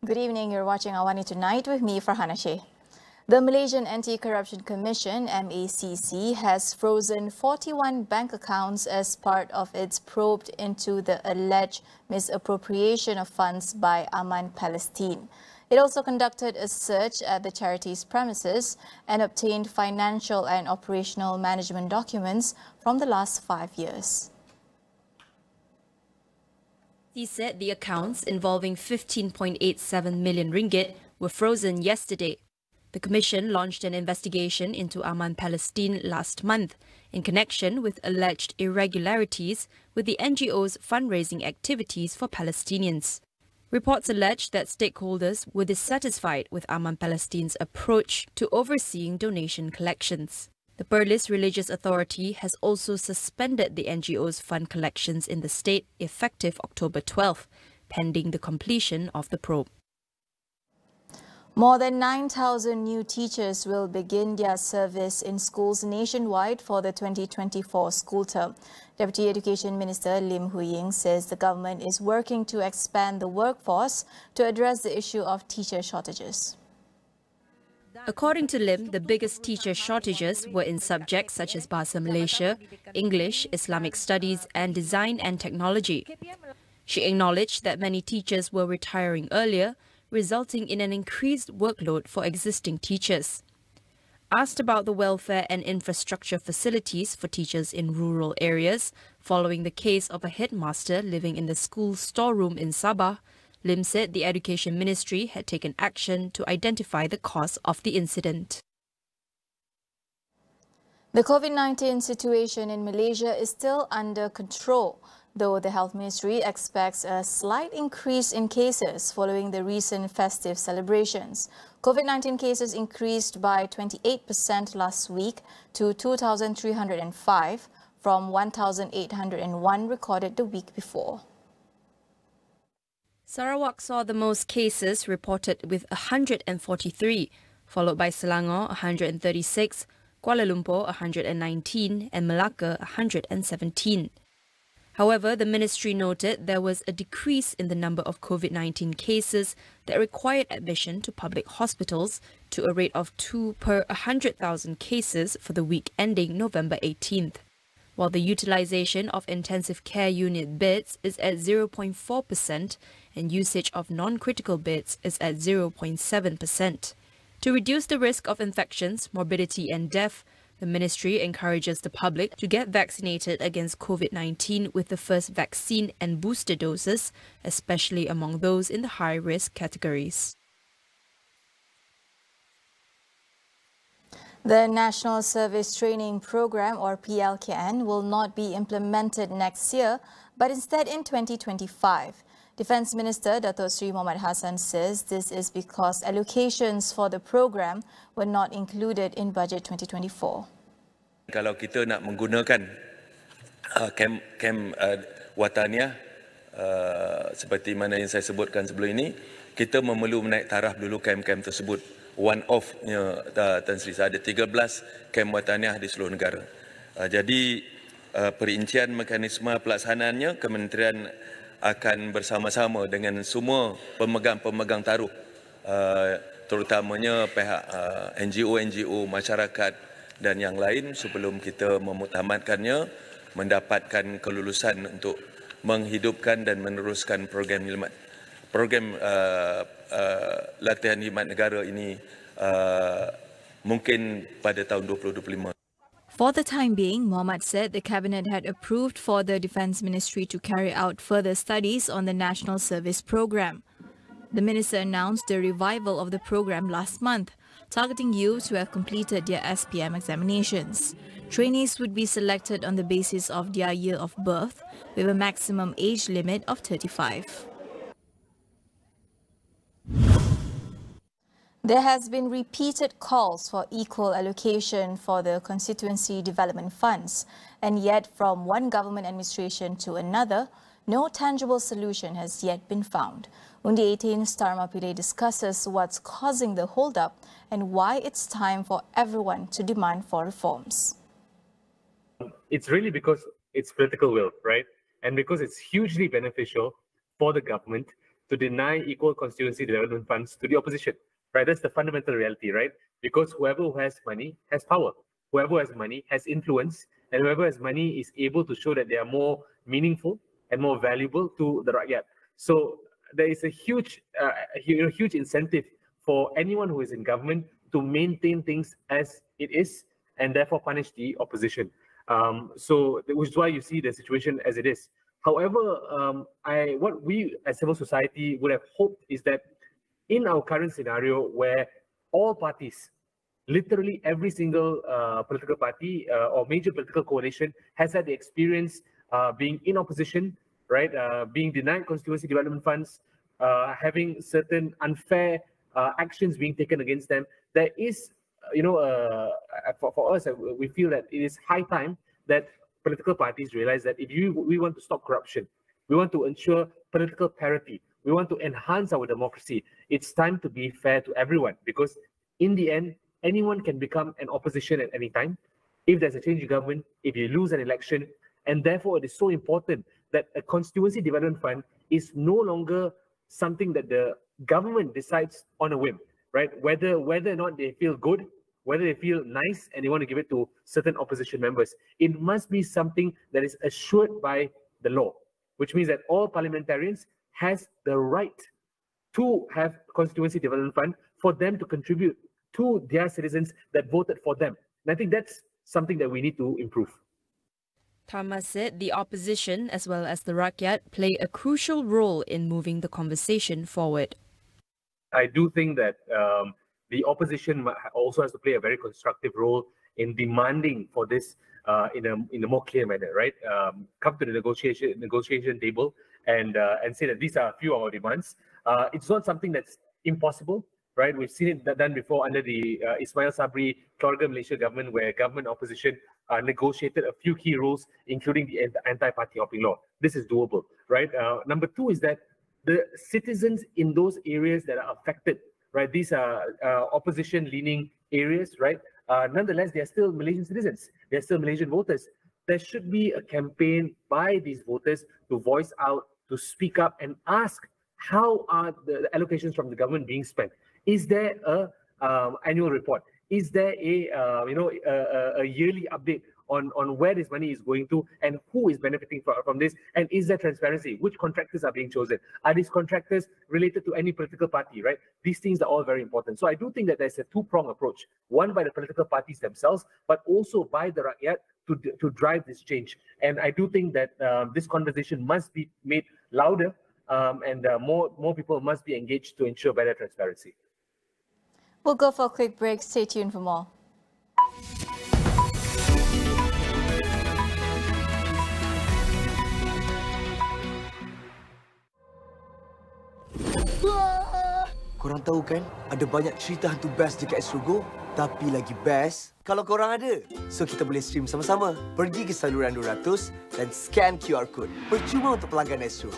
Good evening, you're watching AWANI Tonight with me, Farhana Sheh. The Malaysian Anti-Corruption Commission, MACC, has frozen 41 bank accounts as part of its probe into the alleged misappropriation of funds by Aman Palestin. It also conducted a search at the charity's premises and obtained financial and operational management documents from the last 5 years. He said the accounts involving 15.87 million ringgit were frozen yesterday. The Commission launched an investigation into Aman Palestin last month in connection with alleged irregularities with the NGO's fundraising activities for Palestinians. Reports allege that stakeholders were dissatisfied with Aman Palestin's approach to overseeing donation collections. The Perlis Religious Authority has also suspended the NGO's fund collections in the state effective October 12, pending the completion of the probe. More than 9,000 new teachers will begin their service in schools nationwide for the 2024 school term. Deputy Education Minister Lim Hui Ying says the government is working to expand the workforce to address the issue of teacher shortages. According to Lim, the biggest teacher shortages were in subjects such as Bahasa Malaysia, English, Islamic Studies and Design and Technology. She acknowledged that many teachers were retiring earlier, resulting in an increased workload for existing teachers. Asked about the welfare and infrastructure facilities for teachers in rural areas following the case of a headmaster living in the school storeroom in Sabah, Lim said the Education Ministry had taken action to identify the cause of the incident. The COVID-19 situation in Malaysia is still under control, though the Health Ministry expects a slight increase in cases following the recent festive celebrations. COVID-19 cases increased by 28% last week to 2,305 from 1,801 recorded the week before. Sarawak saw the most cases reported with 143, followed by Selangor 136, Kuala Lumpur 119 and Malacca 117. However, the ministry noted there was a decrease in the number of COVID-19 cases that required admission to public hospitals to a rate of 2 per 100,000 cases for the week ending November 18th. While the utilization of intensive care unit beds is at 0.4% and usage of non-critical beds is at 0.7%. To reduce the risk of infections, morbidity and death, the ministry encourages the public to get vaccinated against COVID-19 with the first vaccine and booster doses, especially among those in the high-risk categories. The National Service Training Program, or PLKN, will not be implemented next year, but instead in 2025. Defence Minister Datuk Seri Mohamad Hassan says this is because allocations for the program were not included in Budget 2024. Kalau kita nak menggunakan kem wataniah seperti mana yang saya sebutkan sebelum ini, kita memerlu menaik taraf dulu kem-kem tersebut. One-off-nya Tan Sri, ada 13 kem wataniah di seluruh negara. Jadi perincian mekanisme pelaksanaannya Kementerian akan bersama-sama dengan semua pemegang taruh, terutamanya pihak NGO, masyarakat dan yang lain sebelum kita memuktamadkannya, mendapatkan kelulusan untuk menghidupkan dan meneruskan program latihan khidmat negara ini mungkin pada tahun 2025. For the time being, Mohamad said the Cabinet had approved for the Defence Ministry to carry out further studies on the National Service Programme. The Minister announced the revival of the programme last month, targeting youths who have completed their SPM examinations. Trainees would be selected on the basis of their year of birth, with a maximum age limit of 35. There has been repeated calls for equal allocation for the constituency development funds, and yet from one government administration to another, no tangible solution has yet been found. Undi 18 Star Mapile discusses what's causing the hold-up and why it's time for everyone to demand for reforms. It's really because it's political will, right? And because it's hugely beneficial for the government to deny equal constituency development funds to the opposition, right? That's the fundamental reality, right? Because whoever has money has power. Whoever has money has influence, and whoever has money is able to show that they are more meaningful and more valuable to the rakyat. So there is a huge incentive for anyone who is in government to maintain things as it is and therefore punish the opposition. So which is why you see the situation as it is. However, what we as civil society would have hoped is that in our current scenario where all parties, literally every single political party or major political coalition has had the experience being in opposition, right? Being denied constituency development funds, having certain unfair actions being taken against them. There is, for us, we feel that it is high time that political parties realize that if we want to stop corruption, we want to ensure political parity, we want to enhance our democracy, it's time to be fair to everyone, because in the end, anyone can become an opposition at any time if there's a change in government, if you lose an election, and therefore it is so important that a constituency development fund is no longer something that the government decides on a whim, right? Whether or not they feel good, whether they feel nice and they want to give it to certain opposition members. It must be something that is assured by the law, which means that all parliamentarians has the right to have constituency development fund for them to contribute to their citizens that voted for them. And I think that's something that we need to improve. Tharma said the opposition, as well as the Rakyat, play a crucial role in moving the conversation forward. I do think that the opposition also has to play a very constructive role in demanding for this in a more clear manner, right? Come to the negotiation table and say that these are a few of our demands. It's not something that's impossible, right? We've seen it done before under the Ismail Sabri Keluarga Malaysia government, where government opposition negotiated a few key rules, including the anti-party hopping law. This is doable, right? Number two is that the citizens in those areas that are affected, right? These are opposition-leaning areas, right? Nonetheless, they are still Malaysian citizens. They are still Malaysian voters. There should be a campaign by these voters to voice out, to speak up and ask, how are the allocations from the government being spent? Is there a annual report? Is there a yearly update on where this money is going to and who is benefiting from this? And is there transparency? Which contractors are being chosen? Are these contractors related to any political party, right? These things are all very important. So I do think that there's a two-pronged approach, one by the political parties themselves, but also by the Rakyat to drive this change. And I do think that this conversation must be made louder and more people must be engaged to ensure better transparency. We'll go for a quick break. Stay tuned for more. Korang tahu kan, ada banyak cerita hantu best dekat Astro, tapi lagi best kalau korang ada. So kita boleh stream sama-sama. Pergi ke saluran 200 dan scan QR code. Percuma untuk pelanggan Astro.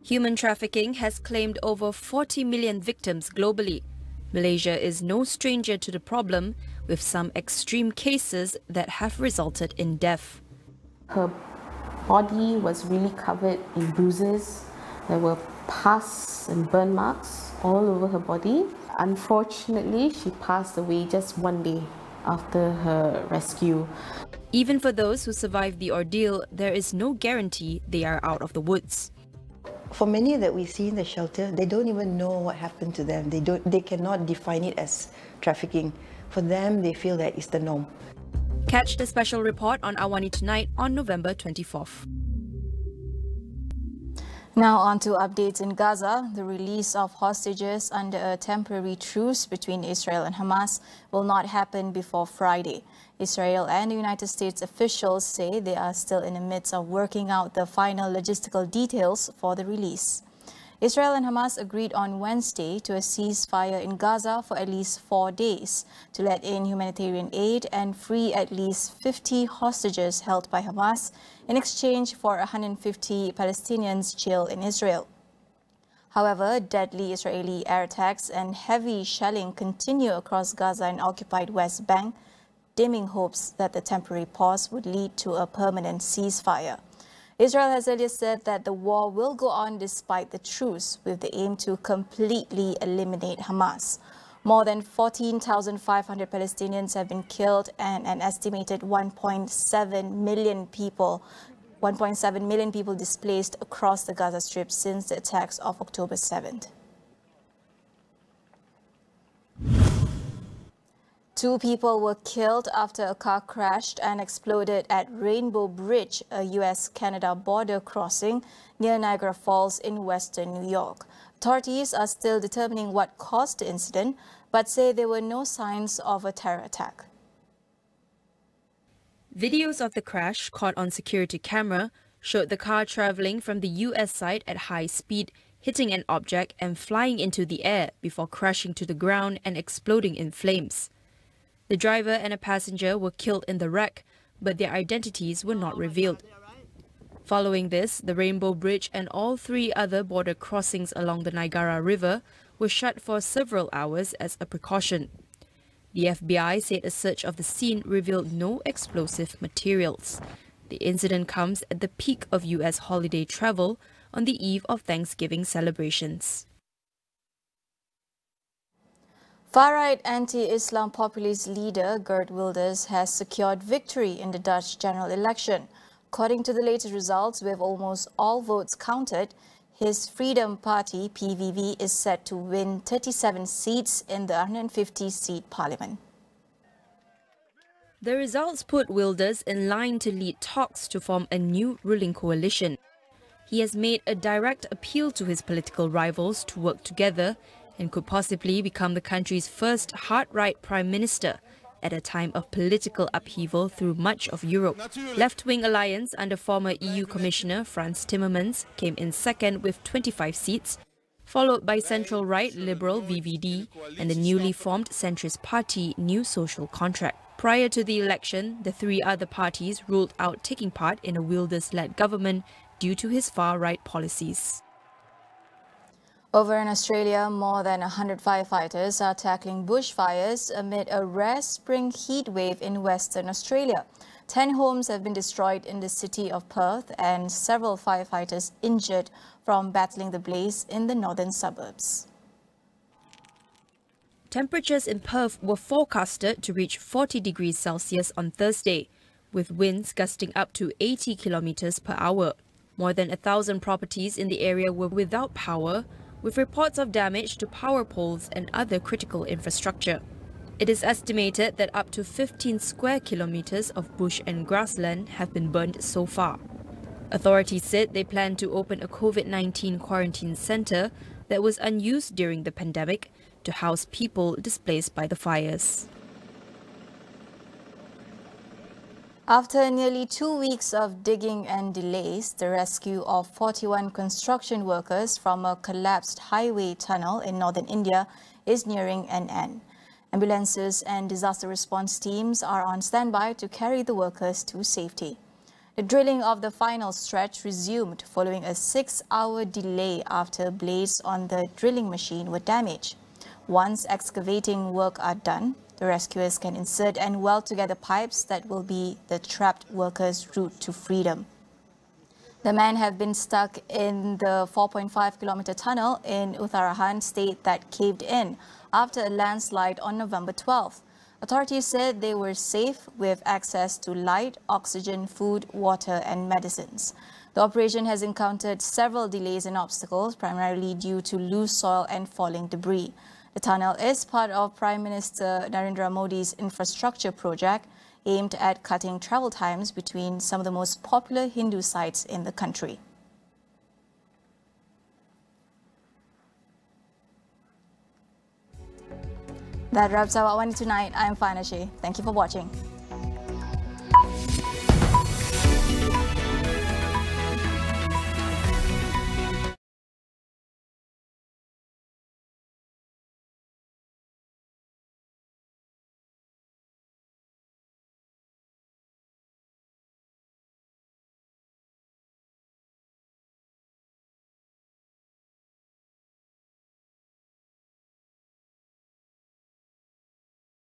Human trafficking has claimed over 40 million victims globally. Malaysia is no stranger to the problem, with some extreme cases that have resulted in death. Her body was really covered in bruises. There were pus and burn marks all over her body. Unfortunately, she passed away just one day after her rescue. Even for those who survived the ordeal, there is no guarantee they are out of the woods. For many that we see in the shelter, they don't even know what happened to them. They cannot define it as trafficking. For them, they feel that it's the norm. Catch the special report on AWANI tonight on November 24th. Now on to updates in Gaza. The release of hostages under a temporary truce between Israel and Hamas will not happen before Friday. Israel and the United States officials say they are still in the midst of working out the final logistical details for the release. Israel and Hamas agreed on Wednesday to a ceasefire in Gaza for at least 4 days to let in humanitarian aid and free at least 50 hostages held by Hamas in exchange for 150 Palestinians jailed in Israel. However, deadly Israeli air attacks and heavy shelling continue across Gaza and occupied West Bank dimming hopes that the temporary pause would lead to a permanent ceasefire. Israel has earlier said that the war will go on despite the truce, with the aim to completely eliminate Hamas. More than 14,500 Palestinians have been killed and an estimated 1.7 million people displaced across the Gaza Strip since the attacks of October 7th. 2 people were killed after a car crashed and exploded at Rainbow Bridge, a US-Canada border crossing near Niagara Falls in western New York. Authorities are still determining what caused the incident, but say there were no signs of a terror attack. Videos of the crash caught on security camera showed the car traveling from the US side at high speed, hitting an object and flying into the air before crashing to the ground and exploding in flames. The driver and a passenger were killed in the wreck, but their identities were not revealed. Following this, the Rainbow Bridge and all 3 other border crossings along the Niagara River were shut for several hours as a precaution. The FBI said a search of the scene revealed no explosive materials. The incident comes at the peak of US holiday travel on the eve of Thanksgiving celebrations. Far-right anti-Islam populist leader Geert Wilders has secured victory in the Dutch general election. According to the latest results, with almost all votes counted, his Freedom Party, PVV, is set to win 37 seats in the 150-seat parliament. The results put Wilders in line to lead talks to form a new ruling coalition. He has made a direct appeal to his political rivals to work together and could possibly become the country's first hard-right prime minister at a time of political upheaval through much of Europe. Left-wing alliance under former EU Commissioner Frans Timmermans came in second with 25 seats, followed by central-right Liberal VVD and the newly formed centrist party New Social Contract. Prior to the election, the 3 other parties ruled out taking part in a Wilders-led government due to his far-right policies. Over in Australia, more than 100 firefighters are tackling bushfires amid a rare spring heat wave in Western Australia. 10 homes have been destroyed in the city of Perth and several firefighters injured from battling the blaze in the northern suburbs. Temperatures in Perth were forecasted to reach 40 degrees Celsius on Thursday, with winds gusting up to 80 kilometers per hour. More than 1,000 properties in the area were without power, with reports of damage to power poles and other critical infrastructure. It is estimated that up to 15 square kilometers of bush and grassland have been burned so far. Authorities said they plan to open a COVID-19 quarantine center that was unused during the pandemic to house people displaced by the fires. After nearly 2 weeks of digging and delays, the rescue of 41 construction workers from a collapsed highway tunnel in northern India is nearing an end. Ambulances and disaster response teams are on standby to carry the workers to safety. The drilling of the final stretch resumed following a 6-hour delay after blades on the drilling machine were damaged. Once excavating work are done, the rescuers can insert and weld together pipes that will be the trapped workers' route to freedom. The men have been stuck in the 4.5-kilometer tunnel in Uttarakhand state that caved in after a landslide on November 12th. Authorities said they were safe with access to light, oxygen, food, water and medicines. The operation has encountered several delays and obstacles, primarily due to loose soil and falling debris. The tunnel is part of Prime Minister Narendra Modi's infrastructure project aimed at cutting travel times between some of the most popular Hindu sites in the country. That wraps up AWANI Tonight. I'm Fana Sheh. Thank you for watching.